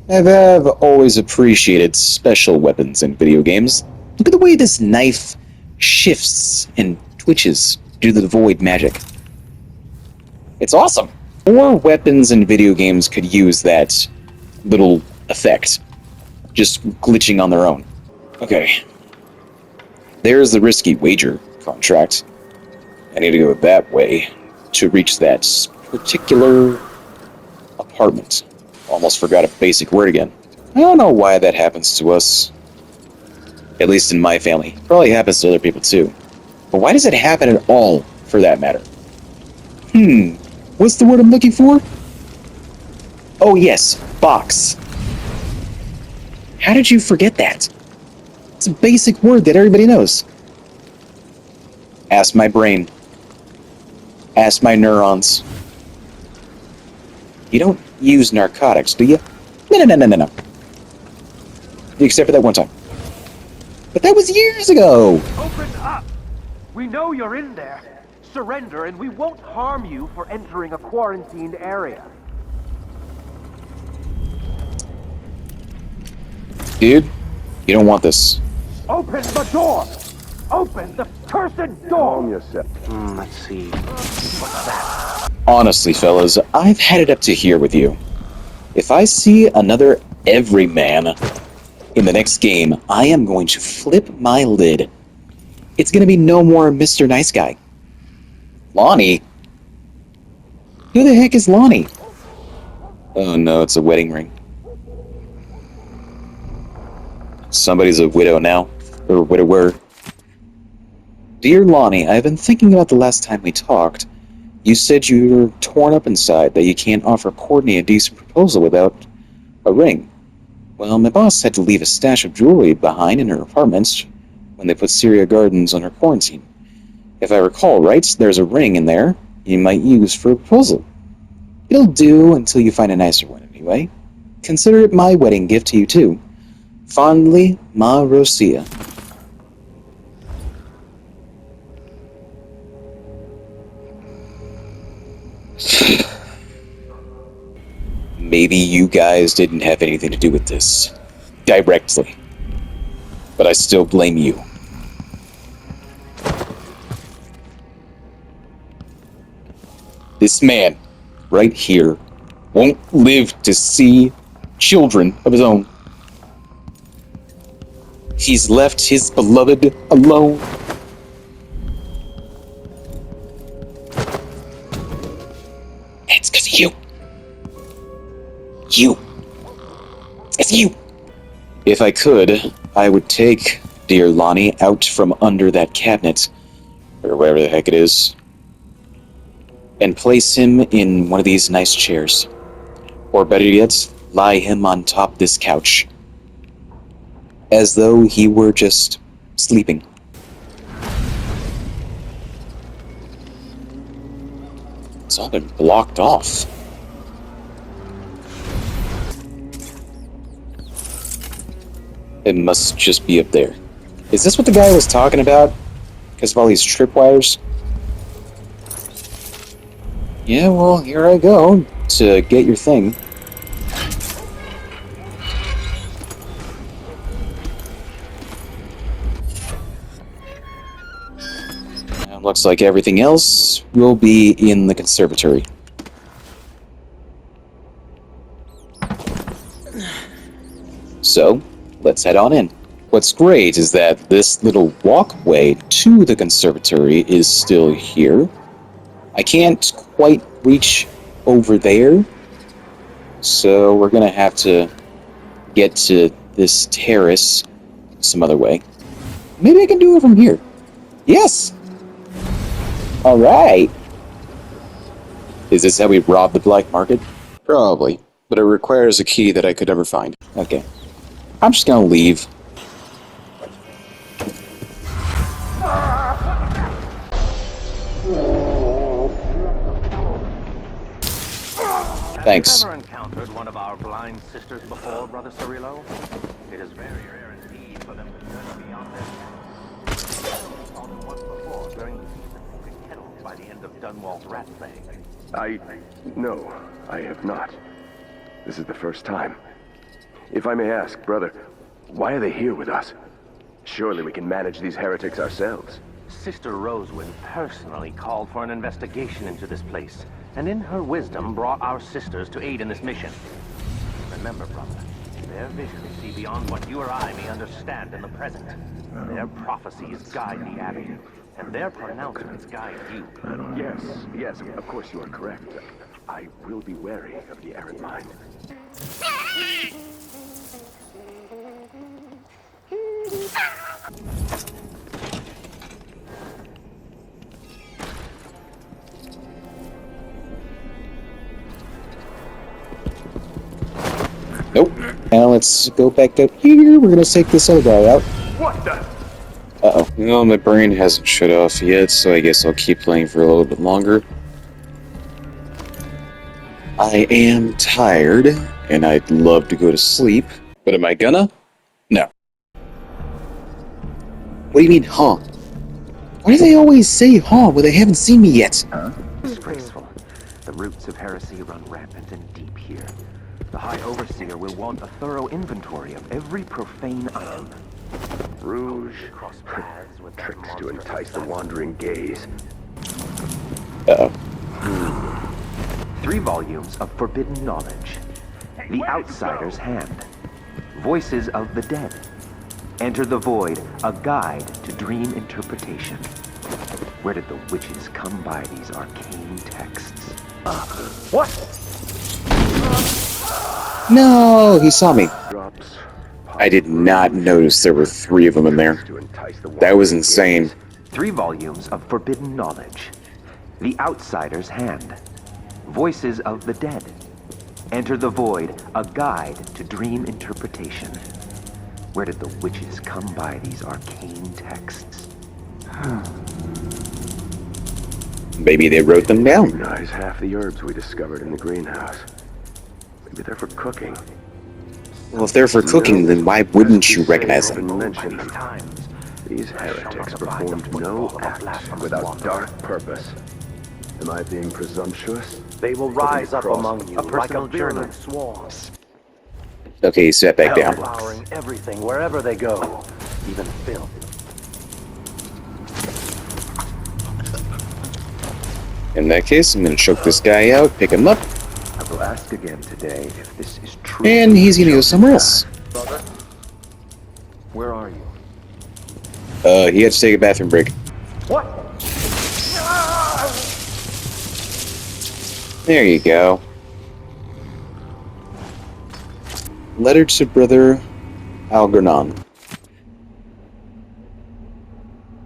I've always appreciated special weapons in video games. Look at the way this knife shifts and twitches due to the void magic. It's awesome. More weapons in video games could use that little effect, just glitching on their own. Okay. There's the risky wager contract. I need to go that way to reach that particular apartment. Almost forgot a basic word again. I don't know why that happens to us. At least in my family. Probably happens to other people too. But why does it happen at all, for that matter? What's the word I'm looking for? Oh yes, box. How did you forget that? It's a basic word that everybody knows. Ask my brain. Ask my neurons. You don't use narcotics, do you? No. Except for that one time. But that was years ago! Open up! We know you're in there. Surrender and we won't harm you for entering a quarantined area. Dude, you don't want this. Open the door! Open the cursed door! Calm yourself. Let's see. What's that? Honestly, fellas, I've had it up to here with you. If I see another everyman in the next game, I am going to flip my lid. It's going to be no more Mr. Nice Guy. Lonnie? Who the heck is Lonnie? Oh no, it's a wedding ring. Somebody's a widow now, or widower. Dear Lonnie, I've been thinking about the last time we talked. You said you were torn up inside, that you can't offer Courtney a decent proposal without a ring. Well, my boss had to leave a stash of jewelry behind in her apartment when they put Syria Gardens under quarantine. If I recall right, there's a ring in there you might use for a proposal. It'll do until you find a nicer one anyway. Consider it my wedding gift to you too. Fondly, Ma Rosia. Maybe you guys didn't have anything to do with this. Directly. But I still blame you. This man, right here, won't live to see children of his own. He's left his beloved alone. It's because of you. You. It's you. If I could, I would take dear Lonnie out from under that cabinet, or wherever the heck it is, and place him in one of these nice chairs. Or better yet, lie him on top this couch. As though he were just sleeping. It's all been blocked off. It must just be up there. Is this what the guy was talking about? Because of all these tripwires? Yeah, well, here I go to get your thing. Now, looks like everything else will be in the conservatory. So, let's head on in. What's great is that this little walkway to the conservatory is still here. I can't quite reach over there, so we're gonna have to get to this terrace some other way. Maybe I can do it from here. Yes! Alright! Is this how we rob the black market? Probably, but it requires a key that I could never find. Okay. I'm just gonna leave. Thanks. Have you ever encountered one of our blind sisters before, Brother Cirillo? It is very rare indeed for them to journey beyond their saw them once before during the season of the kennel by the end of Dunwall's rat plague. No, I have not. This is the first time. If I may ask, brother, why are they here with us? Surely we can manage these heretics ourselves. Sister Rosewin personally called for an investigation into this place, and in her wisdom brought our sisters to aid in this mission. Remember, brother, their visions see beyond what you or I may understand in the present. Their prophecies guide the Abbey, and their pronouncements guide you. Yes, of course you are correct. I will be wary of the errant mind. Nope. Now let's go back up here. We're gonna take this other guy out. What the? Uh-oh. No, my brain hasn't shut off yet, so I guess I'll keep playing for a little bit longer. I am tired, and I'd love to go to sleep, but am I gonna? No. What do you mean, huh? Why do they always say huh when they haven't seen me yet? Disgraceful. The roots of heresy run rampant and deep here. The High Overseer will want a thorough inventory of every profane item. Rouge. Tricks to entice the wandering gaze. Uh-oh. 3 volumes of forbidden knowledge. The Outsider's Hand. Voices of the Dead. Enter the Void, a guide to dream interpretation. Where did the witches come by these arcane texts? What? No, he saw me. Drops. I did not notice there were 3 of them in there. To entice the That was wandering insane. gaze. 3 volumes of forbidden knowledge. The Outsider's Hand. Voices of the Dead. Enter the Void, a guide to dream interpretation. Where did the witches come by these arcane texts? Maybe they wrote them down. Recognize half the herbs we discovered in the greenhouse. Maybe they're for cooking. Well, if they're for cooking, then why wouldn't you recognize them? Mention them. Times. These heretics performed no act without dark purpose. Am I being presumptuous? They will rise up among you A like personal a virulent journal. swarm, Okay, set back down. devouring everything wherever they go, even filth. In that case, I'm gonna choke this guy out, pick him up, I will ask again today if this is true. and he's gonna go somewhere else. Brother, Where are you? He had to take a bathroom break. what? There you go. Letter to Brother Algernon.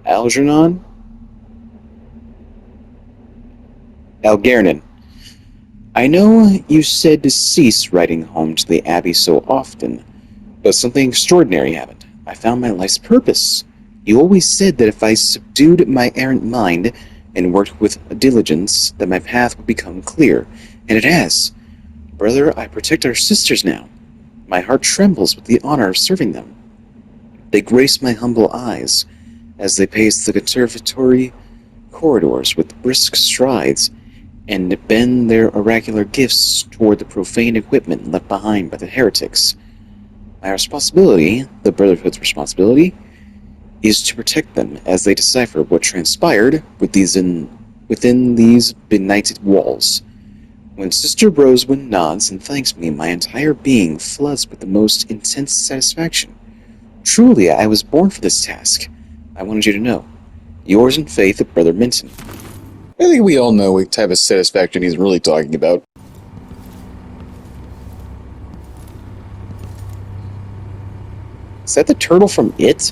Algernon? Algernon. I know you said to cease writing home to the Abbey so often, but something extraordinary happened. I found my life's purpose. You always said that if I subdued my errant mind and worked with diligence, that my path would become clear, and it has. Brother, I protect our sisters now. My heart trembles with the honor of serving them. They grace my humble eyes as they pace the conservatory corridors with brisk strides and bend their oracular gifts toward the profane equipment left behind by the heretics. My responsibility, the Brotherhood's responsibility, is to protect them as they decipher what transpired within these benighted walls. When Sister Rosewin nods and thanks me, my entire being floods with the most intense satisfaction. Truly, I was born for this task. I wanted you to know. Yours in faith, Brother Minton. I think we all know what type of satisfaction he's really talking about. Is that the turtle from It?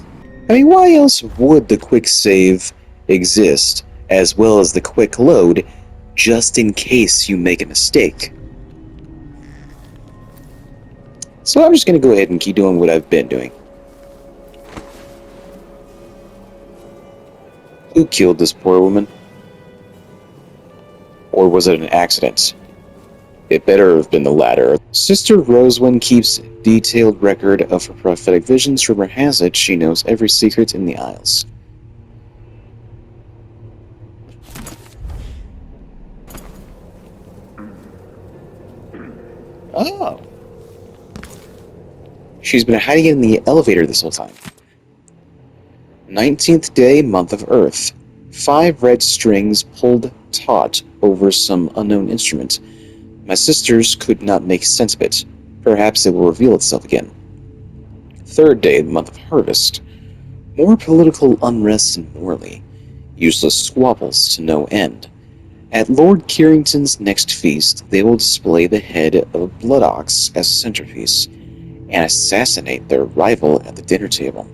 I mean, why else would the quick save exist, as well as the quick load, just in case you make a mistake? So I'm just going to go ahead and keep doing what I've been doing. Who killed this poor woman? Or was it an accident? It better have been the latter. Sister Rosewin keeps detailed record of her prophetic visions. Rumor has it she knows every secret in the Isles. Oh. She's been hiding in the elevator this whole time. 19th day, month of Earth. 5 red strings pulled taut over some unknown instrument. My sisters could not make sense of it. Perhaps it will reveal itself again. 3rd day, month of Harvest. More political unrest in Morley. Useless squabbles to no end. At Lord Kierington's next feast, they will display the head of a blood ox as centerpiece, and assassinate their rival at the dinner table.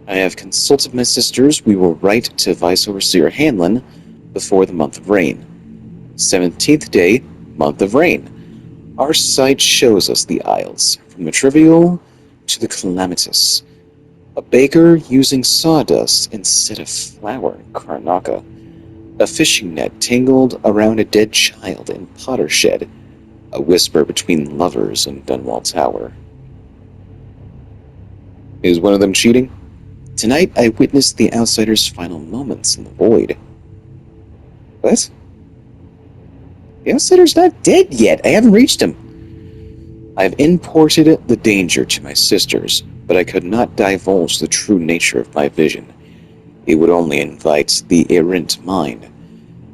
I have consulted my sisters. We will write to Vice Overseer Hanlon before the month of rain. 17th day, month of rain. Our sight shows us the Isles, from the trivial to the calamitous. A baker using sawdust instead of flour in Karnaca. A fishing net tangled around a dead child in Potter Shed. A whisper between lovers in Dunwall Tower. Is one of them cheating? Tonight I witnessed the Outsider's final moments in the void. What? The Outsider's not dead yet. I haven't reached him. I've imported the danger to my sisters, but I could not divulge the true nature of my vision. It would only invite the errant mind.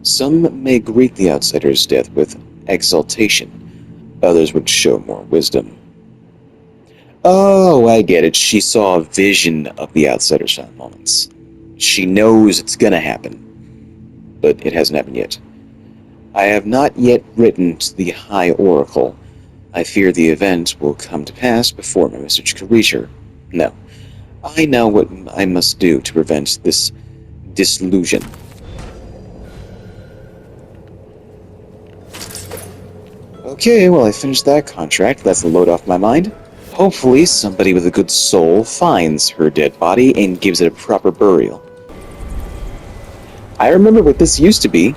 Some may greet the Outsider's death with exultation. Others would show more wisdom. Oh, I get it. She saw a vision of the Outsider's final moments. She knows it's gonna happen, but it hasn't happened yet. I have not yet written to the High Oracle. I fear the event will come to pass before my message can reach her. No, I know what I must do to prevent this disillusion. Okay, well I finished that contract. That's the load off my mind. Hopefully somebody with a good soul finds her dead body and gives it a proper burial. I remember what this used to be.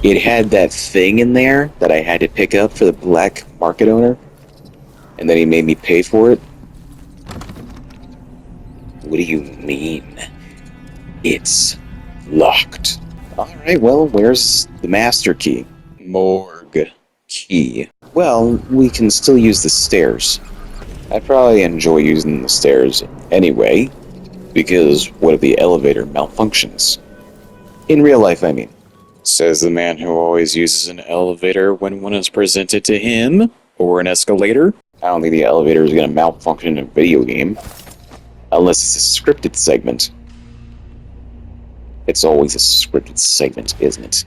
It had that thing in there that I had to pick up for the black market owner, and then he made me pay for it. What do you mean? It's locked. Alright, well, where's the master key? Morgue key. Well, we can still use the stairs. I'd probably enjoy using the stairs anyway, because what if the elevator malfunctions? In real life, I mean. Says the man who always uses an elevator when one is presented to him, or an escalator. I don't think the elevator is going to malfunction in a video game. Unless it's a scripted segment. It's always a scripted segment, isn't it?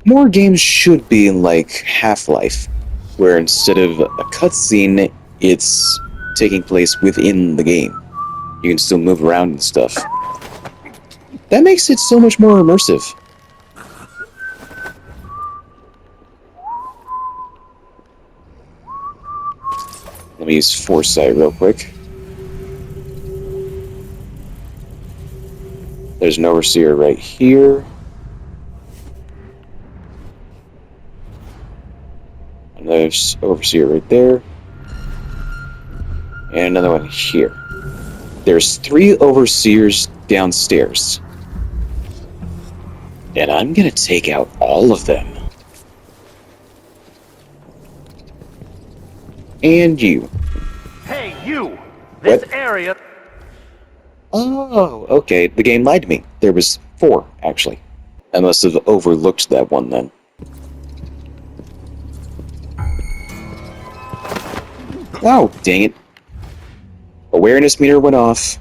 More games should be like Half-Life, where instead of a cutscene, it's taking place within the game. You can still move around and stuff. That makes it so much more immersive. Let me use Foresight real quick. There's an Overseer right here. And there's Overseer right there. And another one here. There's 3 Overseers downstairs. And I'm gonna take out all of them. And you. Hey, you! This What? area... Oh, okay. The game lied to me. There was 4, actually. I must have overlooked that one then. Oh, dang it. Awareness meter went off.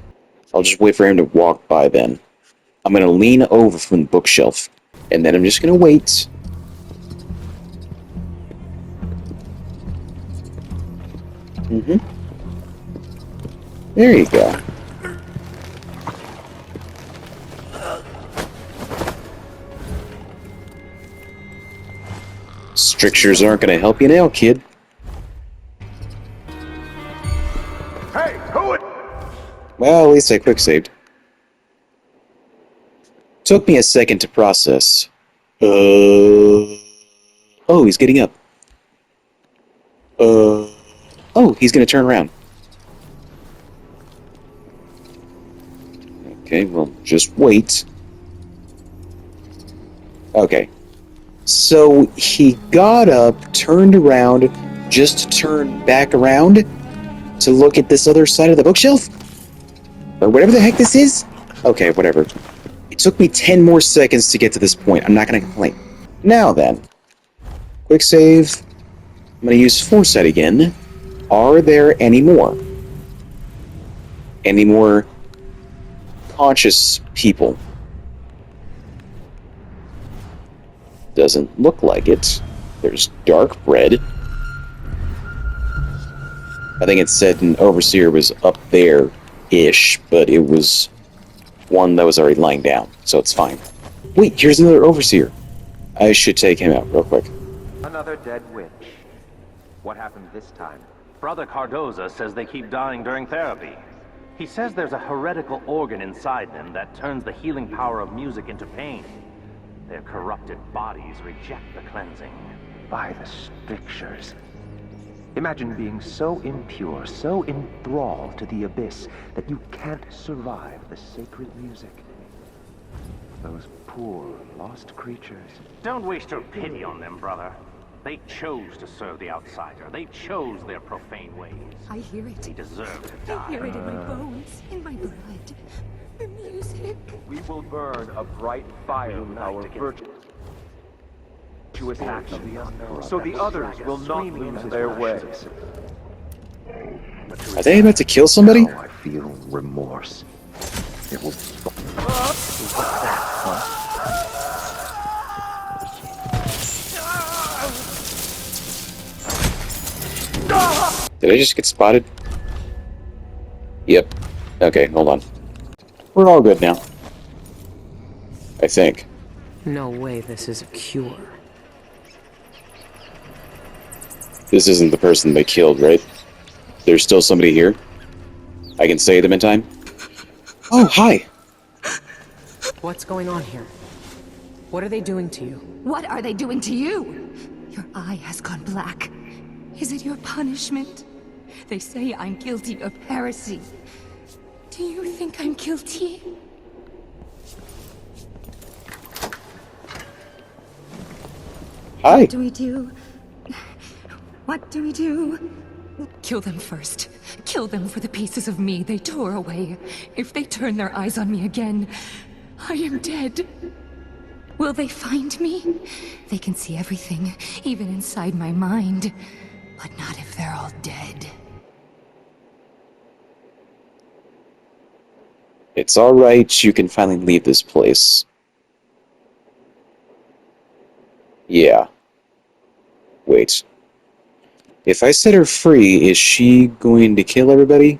I'll just wait for him to walk by then. I'm gonna lean over from the bookshelf, and then I'm just gonna wait. There you go. Strictures aren't gonna help you now, kid. Hey, who it... Well, at least I quick saved. Took me a second to process. Oh, he's getting up. Oh, he's gonna turn around. Okay, well, just wait. Okay. So, he got up, turned around, just turn back around to look at this other side of the bookshelf? Or whatever the heck this is? Okay, whatever. It took me 10 more seconds to get to this point. I'm not gonna complain. Now then. Quick save. I'm gonna use foresight again. Are there any more? Any more conscious people? Doesn't look like it. There's dark bread. I think it said an overseer was up there-ish, but it was one that was already lying down, so it's fine. Wait, here's another overseer. I should take him out real quick. Another dead witch. What happened this time? Brother Cardoza says they keep dying during therapy. He says there's a heretical organ inside them that turns the healing power of music into pain. Their corrupted bodies reject the cleansing. By the strictures. Imagine being so impure, so enthralled to the abyss, that you can't survive the sacred music. Those poor, lost creatures. Don't waste your pity on them, brother. They chose to serve the outsider. They chose their profane ways. I hear it. They deserve to I die. hear it in my bones, in my blood. The music. We will burn a bright fire with our virtuous action, so the others will not lose their ways. Are they about to kill somebody? Now I feel remorse. It will... What's that, huh? Did I just get spotted? Yep. Okay, hold on. We're all good now. I think. No way this is a cure. This isn't the person they killed, right? There's still somebody here? I can save them in time? Oh, hi! What's going on here? What are they doing to you? What are they doing to you? Your eye has gone black. Is it your punishment? They say I'm guilty of heresy. Do you think I'm guilty? Hi! What do we do? What do we do? Kill them first. Kill them for the pieces of me they tore away. If they turn their eyes on me again, I am dead. Will they find me? They can see everything, even inside my mind. But not if they're all dead. It's alright, you can finally leave this place. Yeah. Wait. If I set her free, is she going to kill everybody?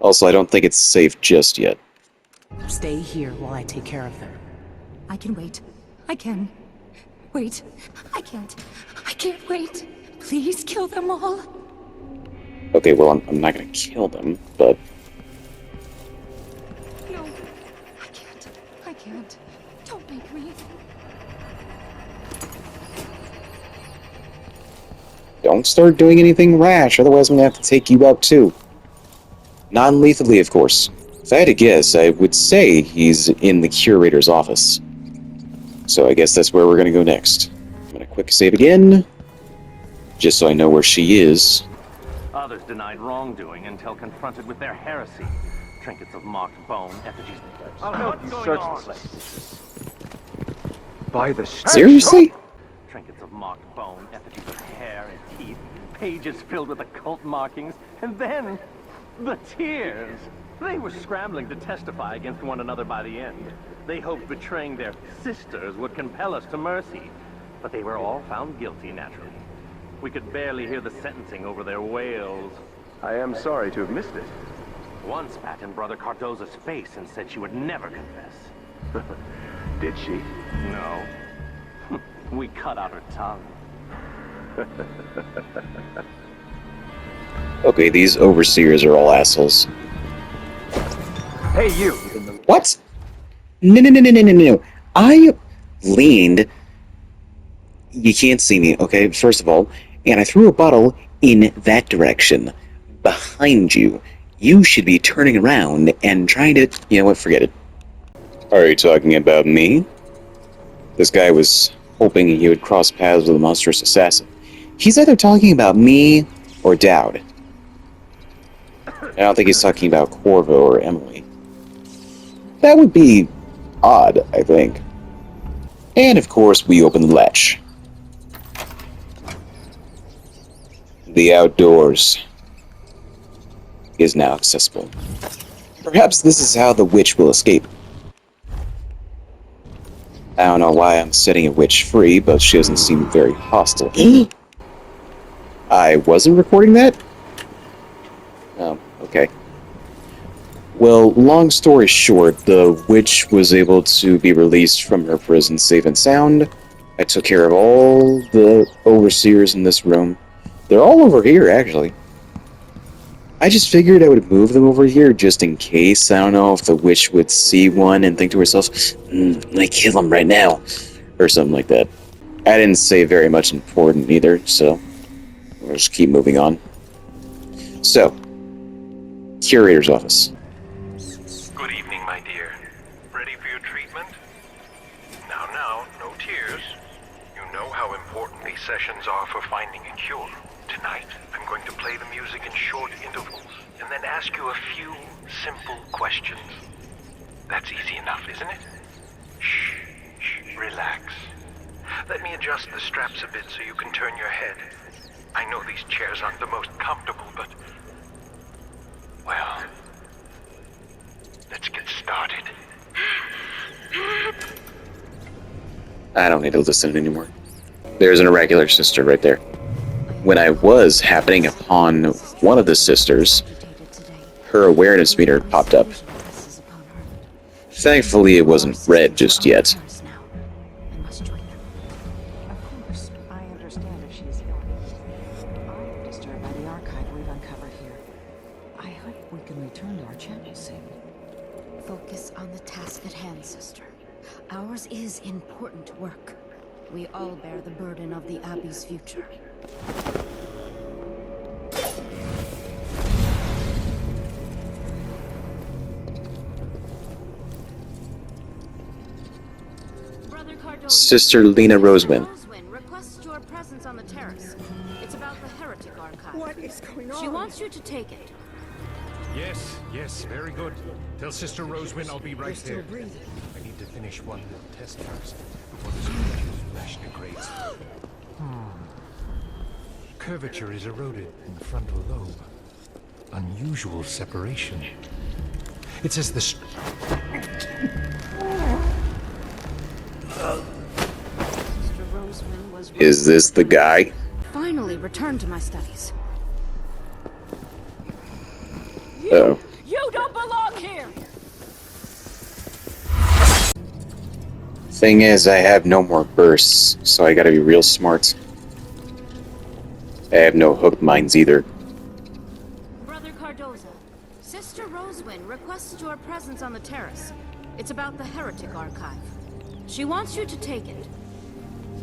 Also, I don't think it's safe just yet. Stay here while I take care of them. I can wait. I can. Wait. I can't. I can't wait. Please kill them all. Okay, well, I'm not gonna kill them, but... No. I can't. I can't. Don't make me. Don't start doing anything rash, otherwise I'm gonna have to take you out too. Non-lethally, of course. If I had to guess, I would say he's in the curator's office. So I guess that's where we're gonna go next. I'm gonna quick save again, just so I know where she is. Others denied wrongdoing until confronted with their heresy. Trinkets of marked bone, effigies... I'll help you search the place. By the Seriously? Trinkets of marked bone, effigies of hair and teeth, pages filled with occult markings, and then the tears. They were scrambling to testify against one another by the end. They hoped betraying their sisters would compel us to mercy, but they were all found guilty, naturally. We could barely hear the sentencing over their wails. I am sorry to have missed it. One spat in Brother Cardoza's face and said she would never confess. Did she? No. We cut out her tongue. Okay, these overseers are all assholes. Hey, you! What? No. I leaned... You can't see me, okay, first of all, and I threw a bottle in that direction, behind you. You should be turning around and trying to... You know what, forget it. Are you talking about me? This guy was hoping he would cross paths with a monstrous assassin. He's either talking about me or Dowd. I don't think he's talking about Corvo or Emily. That would be odd, I think. And of course, we open the latch. The outdoors is now accessible. Perhaps this is how the witch will escape. I don't know why I'm setting a witch free, but she doesn't seem very hostile. I wasn't recording that? Oh, okay. Well, long story short, the witch was able to be released from her prison safe and sound. I took care of all the overseers in this room. They're all over here, actually. I just figured I would move them over here just in case. I don't know if the witch would see one and think to herself, I kill him right now, or something like that. I didn't say very much important either, so we'll just keep moving on. So, curator's office. Good evening, my dear. Ready for your treatment? Now, no tears. You know how important these sessions are for finding a cure. Tonight, I'm going to play the music in short intervals, and then ask you a few simple questions. That's easy enough, isn't it? Shh, relax. Let me adjust the straps a bit so you can turn your head. I know these chairs aren't the most comfortable, but... well... let's get started. I don't need to listen anymore. There's an irregular sister right there. When I was happening upon one of the sisters, her awareness meter popped up. Thankfully, it wasn't red just yet. Of course, I understand if she's ill. I'm disturbed by the archive we've uncovered here. I hope we can return to our channel soon. Focus on the task at hand, sister. Ours is important work. We all bear the burden of the Abbey's future. Brother Cardozo, Sister Lena Rosewind. requests your presence on the terrace. It's about the Heretic Archive. What is going on? She wants you to take it. Yes, very good. Tell Sister Rosewind I'll be right You're still there. breathing. I need to finish one little test first before this creature's flesh degrades. Curvature is eroded in the frontal lobe. Unusual separation. It says the... Mr. Roseman was Is this the guy? finally returned to my studies. Uh-oh. You don't belong here! Thing is, I have no more bursts, so I gotta be real smart. I have no hooked mines either. Brother Cardozo, Sister Rosewind requests your presence on the terrace. It's about the Heretic Archive. She wants you to take it.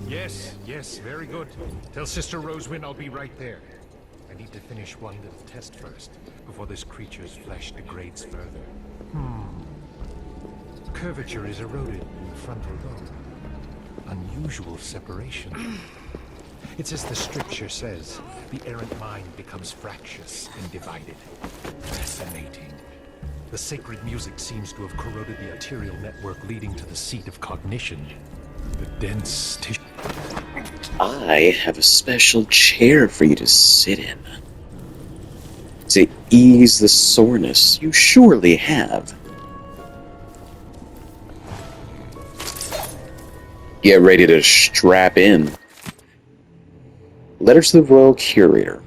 Yes, very good. Tell Sister Rosewind I'll be right there. I need to finish one little test first before this creature's flesh degrades further. Curvature is eroded in the frontal lobe. Unusual separation. It's as the stricture says, the errant mind becomes fractious and divided. Fascinating. The sacred music seems to have corroded the arterial network leading to the seat of cognition. The dense tissue. I have a special chair for you to sit in. To ease the soreness you surely have. Get ready to strap in. Letter to the Royal Curator.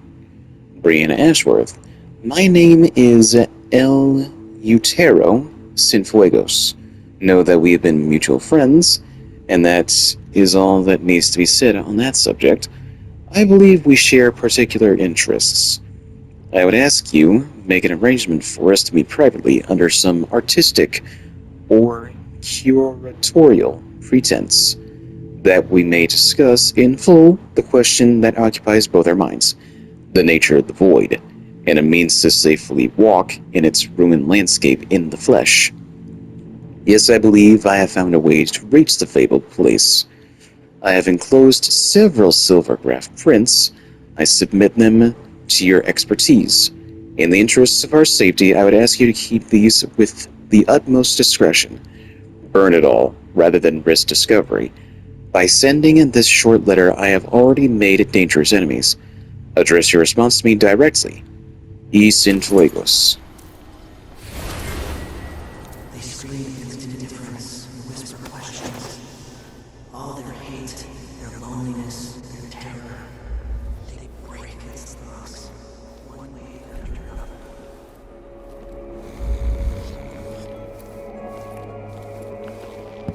Brianna Ashworth. My name is El Utero Sinfuegos. Know that we have been mutual friends, and that is all that needs to be said on that subject. I believe we share particular interests. I would ask you make an arrangement for us to meet privately under some artistic or curatorial pretense, that we may discuss in full the question that occupies both our minds, the nature of the void, and a means to safely walk in its ruined landscape in the flesh. Yes, I believe I have found a way to reach the fabled place. I have enclosed several silvergraph prints. I submit them to your expertise. In the interests of our safety, I would ask you to keep these with the utmost discretion. Burn it all, rather than risk discovery. By sending in this short letter, I have already made dangerous enemies. Address your response to me directly. E. Sinfuegos. They scream against indifference, whisper questions. All their hate, their loneliness, their terror. They break against the rocks, one way after another.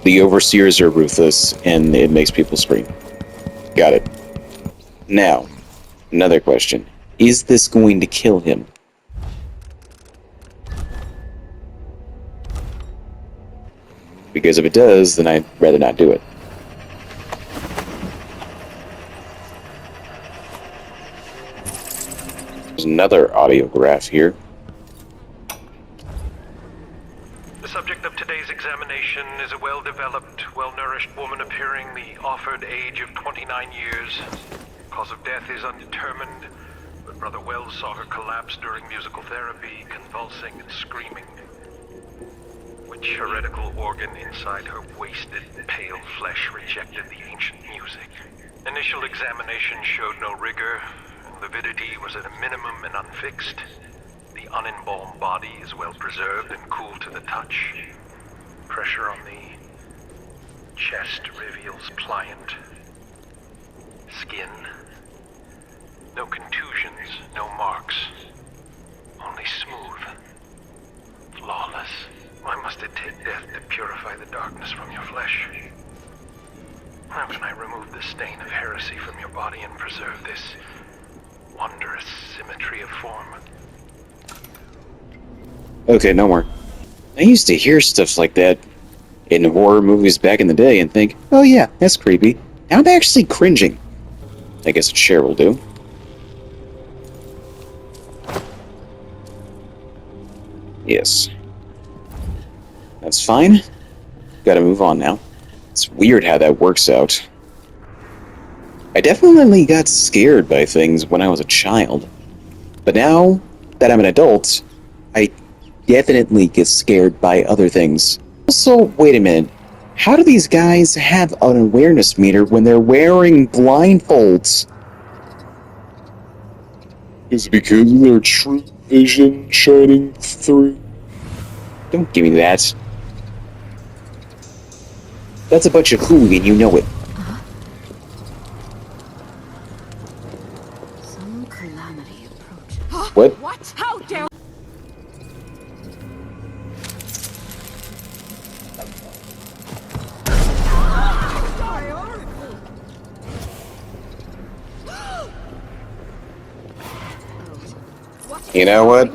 The overseers are ruthless, and it makes people scream. Got it. Now, another question. Is this going to kill him? Because if it does, then I'd rather not do it. There's another audiograph here. The subject of today's examination is a well-developed, well-nourished woman appearing the offered age of 29 years. Cause of death is undetermined, but Brother Wells saw her collapse during musical therapy, convulsing and screaming. Which heretical organ inside her wasted, pale flesh rejected the ancient music? Initial examination showed no rigor, and lividity was at a minimum and unfixed. The unembalmed body is well preserved and cool to the touch. Pressure on the chest reveals pliant skin. No contusions, no marks. Only smooth. Flawless. Why must it take death to purify the darkness from your flesh? How can I remove the stain of heresy from your body and preserve this wondrous symmetry of form? Okay, no more. I used to hear stuff like that in horror movies back in the day and think, oh yeah, that's creepy. Now I'm actually cringing. I guess a share will do. Yes. That's fine. Gotta move on now. It's weird how that works out. I definitely got scared by things when I was a child. But now that I'm an adult, I definitely get scared by other things. Also, wait a minute. How do these guys have an awareness meter when they're wearing blindfolds? Is it because of their true vision shining through? Don't give me that. That's a bunch of hooey and you know it. Some calamity approaches. What? What? How dare... You know what?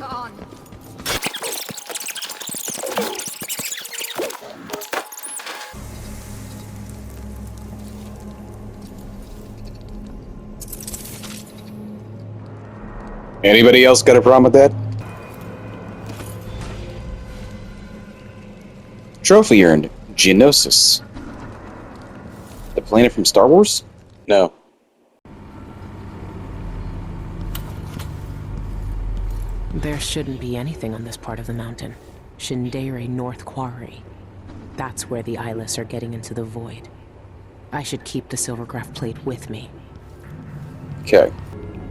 Anybody else got a problem with that? Trophy earned. Geonosis. The planet from Star Wars? No. There shouldn't be anything on this part of the mountain. Shindere North Quarry. That's where the eyeless are getting into the void. I should keep the silvergraph plate with me. Okay.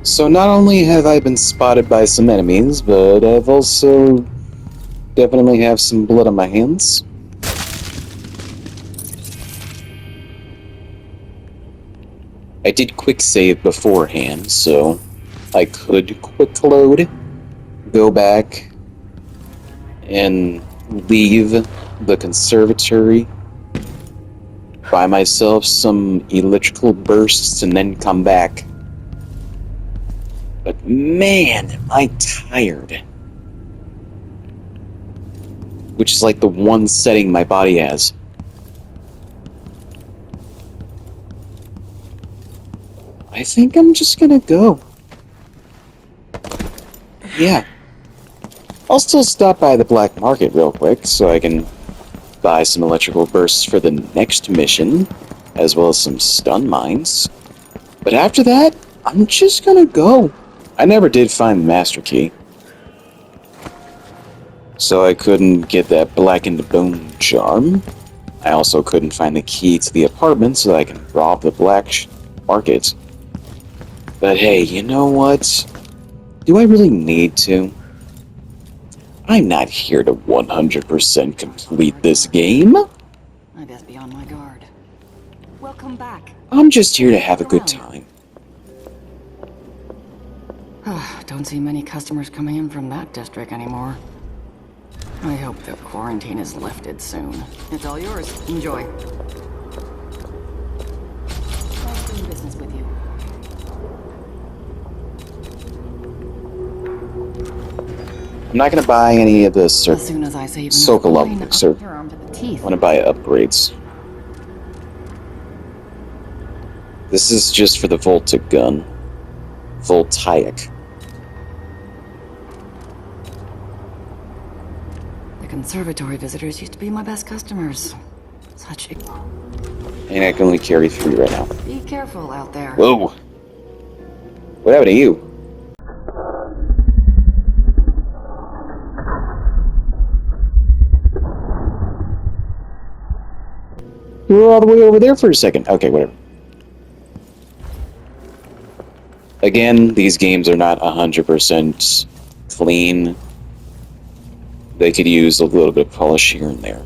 So not only have I been spotted by some enemies, but I've also definitely have some blood on my hands. I did quick save beforehand, so I could quick load, go back, and leave the conservatory, buy myself some electrical bursts, and then come back. But man, am I tired. Which is like the one setting my body has. I think I'm just gonna go. Yeah. I'll still stop by the black market real quick so I can buy some electrical bursts for the next mission. as well as some stun mines. But after that, I'm just gonna go. I never did find the master key, so I couldn't get that blackened bone charm. I also couldn't find the key to the apartment so that I can rob the black market. But hey, you know what? Do I really need to? I'm not here to 100% complete this game. I best be on my guard. Welcome back. I'm just here to have a good time. Don't see many customers coming in from that district anymore. I hope the quarantine is lifted soon. It's all yours. Enjoy. Nice doing business with you. I'm not gonna buy any of this As soon as I save Sokolov enough mixer. you're armed to the teeth. I want to buy upgrades. This is just for the Voltic gun. Voltaic. The conservatory visitors used to be my best customers. Such a... And I can only carry 3 right now. Be careful out there. Whoa! What happened to you? You were all the way over there for a second. Okay, whatever. Again, these games are not 100% clean. They could use a little bit of polish here and there.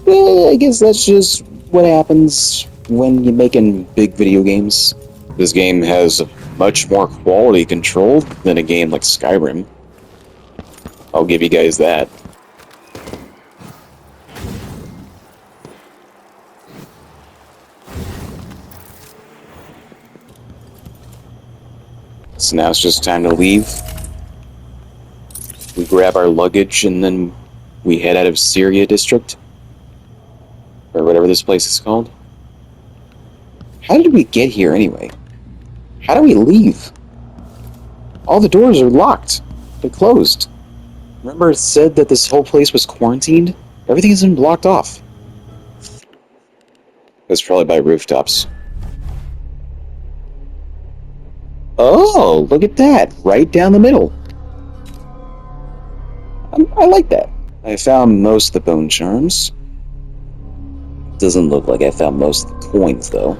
Well, I guess that's just what happens when you're making big video games. This game has much more quality control than a game like Skyrim. I'll give you guys that. So now it's just time to leave. We grab our luggage and then we head out of Syria District. Or whatever this place is called. How did we get here anyway? How do we leave? All the doors are locked. They're closed. Remember it said that this whole place was quarantined? Everything has been blocked off. That's probably by rooftops. Oh, look at that. Right down the middle. I like that. I found most of the bone charms. Doesn't look like I found most of the coins, though.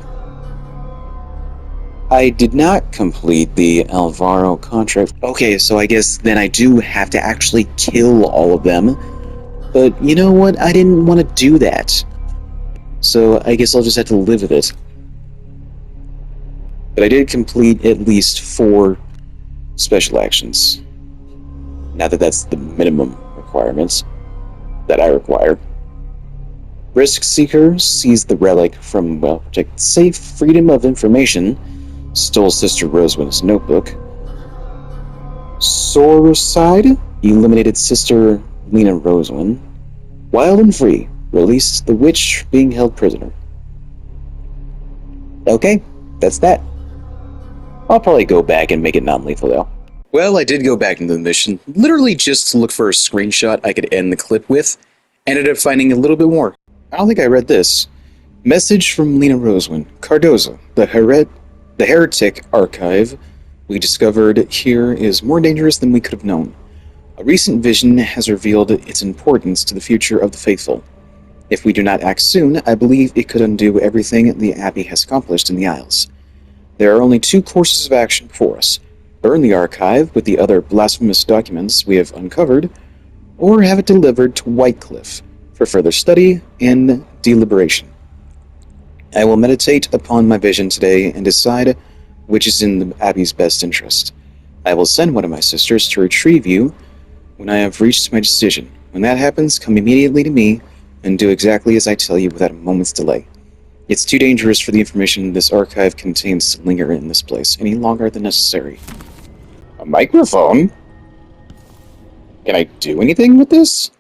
I did not complete the Alvaro contract. Okay, so I guess then I do have to actually kill all of them. But you know what? I didn't want to do that. So I guess I'll just have to live with it. But I did complete at least 4 special actions. Now that that's the minimum requirements that I require. Risk Seeker seized the relic from well-protected safe. Freedom of Information stole Sister Rosewin's notebook. Soricide eliminated Sister Lena Rosewin. Wild and Free released the witch being held prisoner. Okay, that's that. I'll probably go back and make it non-lethal though. Well, I did go back into the mission, literally just to look for a screenshot I could end the clip with. Ended up finding a little bit more. I don't think I read this. Message from Lena Rosewin. Cardoza, the heretic archive we discovered here is more dangerous than we could have known. A recent vision has revealed its importance to the future of the faithful. If we do not act soon, I believe it could undo everything the Abbey has accomplished in the Isles. There are only 2 courses of action before us. Burn the archive with the other blasphemous documents we have uncovered, or have it delivered to Whitecliff for further study and deliberation. I will meditate upon my vision today and decide which is in the Abbey's best interest. I will send one of my sisters to retrieve you when I have reached my decision. When that happens, come immediately to me and do exactly as I tell you without a moment's delay. It's too dangerous for the information this archive contains to linger in this place any longer than necessary. A microphone? Can I do anything with this?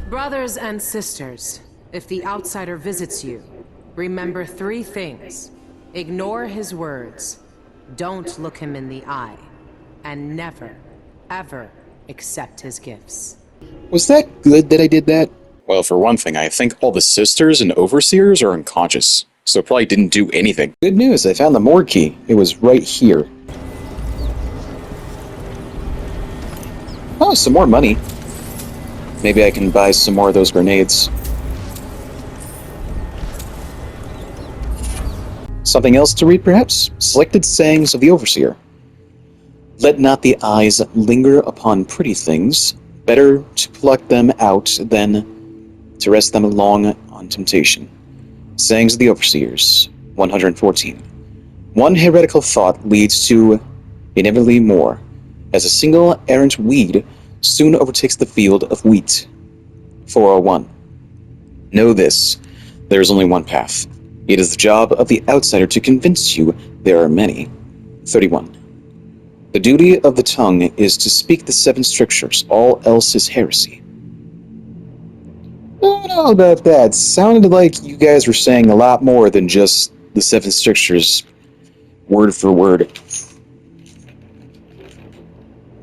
Brothers and sisters, if the outsider visits you, remember 3 things. Ignore his words, don't look him in the eye, and never, ever accept his gifts. Was that good that I did that? Well, for one thing, I think all the sisters and overseers are unconscious, so probably didn't do anything. Good news, I found the morgue key. It was right here. Oh, some more money. Maybe I can buy some more of those grenades. Something else to read, perhaps? Selected sayings of the Overseer. Let not the eyes linger upon pretty things. Better to pluck them out than to rest them long on temptation. Sayings of the Overseers, 114. One heretical thought leads to inevitably more, as a single errant weed soon overtakes the field of wheat. 401. Know this, there is only one path. It is the job of the outsider to convince you there are many. 31. The duty of the tongue is to speak the 7 scriptures, all else is heresy. I don't know about that. Sounded like you guys were saying a lot more than just the 7 scriptures, word for word.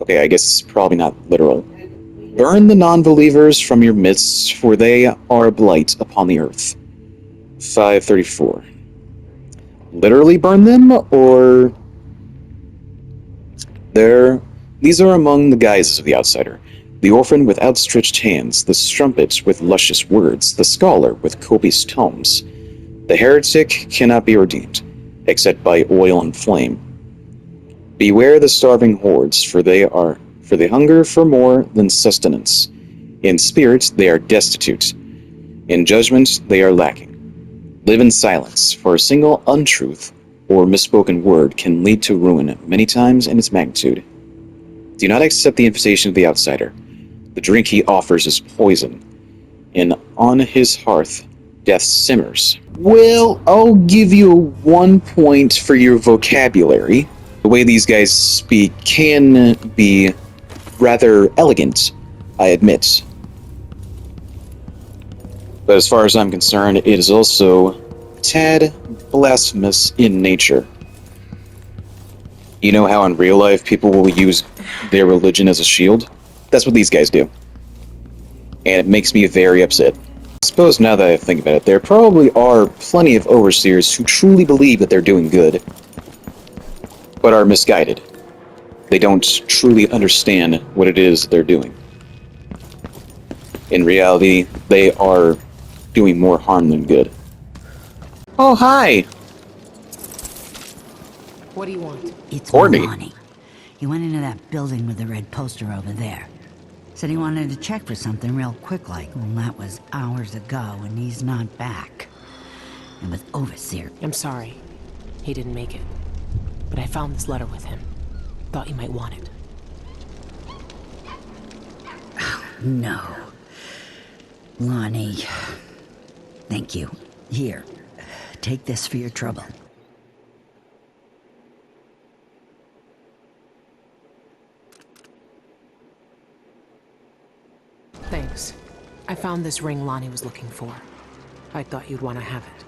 Okay, I guess it's probably not literal. Burn the non-believers from your midst, for they are a blight upon the earth. 534. Literally burn them, or... These are among the guises of the outsider. The orphan with outstretched hands, the strumpet with luscious words, the scholar with copious tomes. The heretic cannot be redeemed, except by oil and flame. Beware the starving hordes, for they hunger for more than sustenance. In spirit they are destitute. In judgment they are lacking. Live in silence, for a single untruth or misspoken word can lead to ruin many times in its magnitude. Do not accept the invitation of the outsider. The drink he offers is poison, and on his hearth death simmers. Well, I'll give you 1 point for your vocabulary. The way these guys speak can be rather elegant, I admit. But as far as I'm concerned, it is also a tad blasphemous in nature. You know how in real life people will use their religion as a shield? That's what these guys do. And it makes me very upset. I suppose now that I think about it, there probably are plenty of overseers who truly believe that they're doing good, but are misguided. They don't truly understand what it is they're doing. In reality, they are doing more harm than good. Oh, hi! What do you want? It's Courtney. Lonnie. He went into that building with the red poster over there. Said he wanted to check for something real quick like. Well, that was hours ago, and he's not back. And with Overseer... I'm sorry. He didn't make it. But I found this letter with him. Thought you might want it. No. Lonnie. Thank you. Here. Take this for your trouble. Thanks. I found this ring Lonnie was looking for. I thought you'd want to have it.